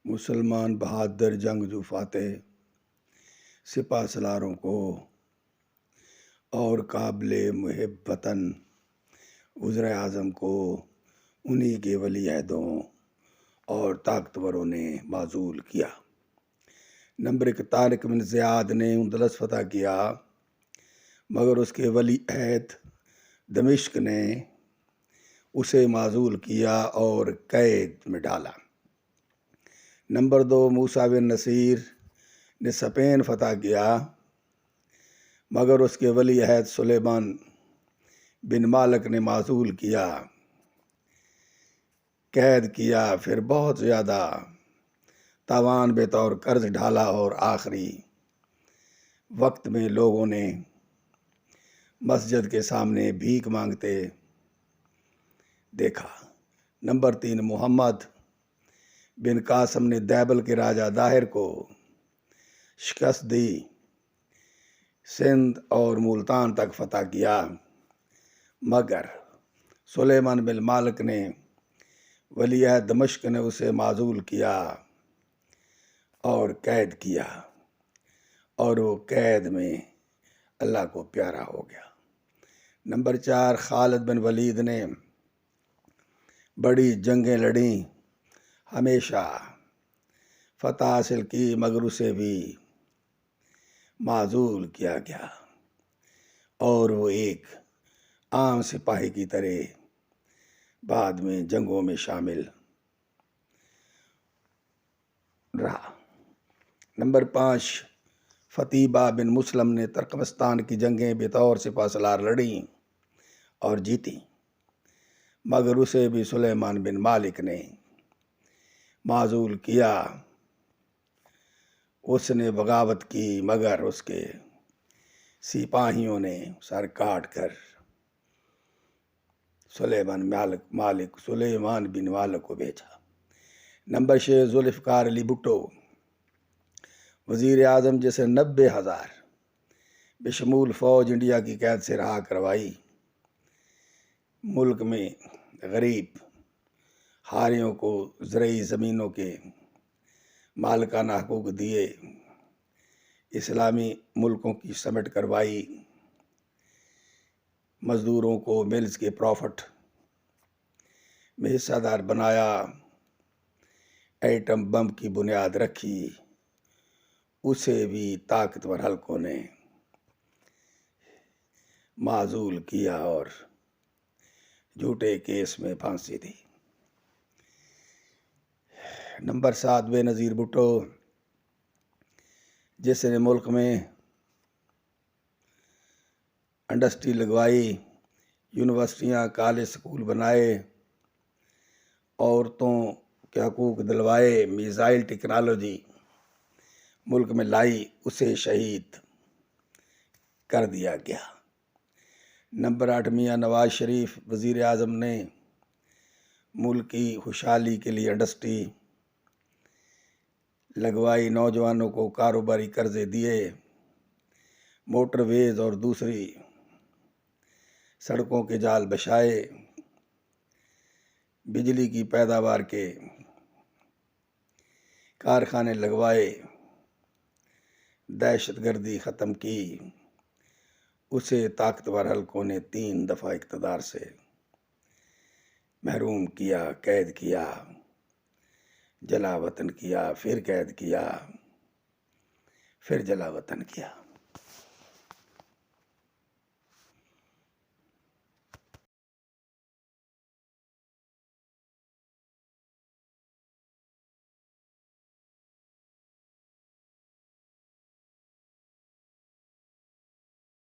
مسلمان بہادر جنگجو فاتح سپہ سالاروں کو اور قابل محب وطن وزرائے اعظم کو انہی کے ولی عہدوں اور طاقتوروں نے معزول کیا۔ نمبر 1، طارق بن زیاد نے اندلس فتح کیا، مگر اس کے ولی عہد دمشق نے اسے معزول کیا اور قید میں ڈالا۔ نمبر 2، موسیٰ بن نصیر نے اسپین فتح کیا، مگر اس کے ولی عہد سلیمان بن مالک نے معزول کیا، قید کیا، پھر بہت زیادہ تاوان بطور قرض ڈھالا اور آخری وقت میں لوگوں نے مسجد کے سامنے بھیک مانگتے دیکھا۔ نمبر 3، محمد بن قاسم نے دیبل کے راجہ داہر کو شکست دی، سندھ اور ملتان تک فتح کیا، مگر سلیمان بن مالک نے ولی عہد دمشق نے اسے معزول کیا اور قید کیا، اور وہ قید میں اللہ کو پیارا ہو گیا۔ نمبر 4، خالد بن ولید نے بڑی جنگیں لڑیں، ہمیشہ فتح حاصل کی، مگر اسے بھی معزول کیا گیا اور وہ ایک عام سپاہی کی طرح بعد میں جنگوں میں شامل رہا۔ نمبر 5، فتیبہ بن مسلم نے ترکمستان کی جنگیں بطور سپہ سالار لڑیں اور جیتیں، مگر اسے بھی سلیمان بن مالک نے معزول کیا۔ اس نے بغاوت کی، مگر اس کے سپاہیوں نے سر کاٹ کر سلیمان بن مالک کو بھیجا۔ نمبر 6، ذوالفقار علی بھٹو، وزیر اعظم جسے 90,000 بشمول فوج انڈیا کی قید سے رہا کروائی، ملک میں غریب حاریوں کو زرعی زمینوں کے مالکانہ حقوق دیے، اسلامی ملکوں کی سمٹ کروائی، مزدوروں کو ملز کے پروفٹ میں حصہ دار بنایا، ایٹم بم کی بنیاد رکھی، اسے بھی طاقتور حلقوں نے معزول کیا اور جھوٹے کیس میں پھانسی دی۔ نمبر 7، بے نظیر بھٹو، جس نے ملک میں انڈسٹری لگوائی، یونیورسٹیاں، کالج، سکول بنائے، عورتوں کے حقوق دلوائے، میزائل ٹیکنالوجی ملک میں لائی، اسے شہید کر دیا گیا۔ نمبر 8، میاں نواز شریف، وزیر اعظم نے ملک کی خوشحالی کے لیے انڈسٹری لگوائی، نوجوانوں کو کاروباری قرضے دیے، موٹر ویز اور دوسری سڑکوں کے جال بچھائے، بجلی کی پیداوار کے کارخانے لگوائے، دہشت گردی ختم کی، اسے طاقتور حلقوں نے 3 دفعہ اقتدار سے محروم کیا، قید کیا، جلا وطن کیا، پھر قید کیا، پھر جلا وطن کیا۔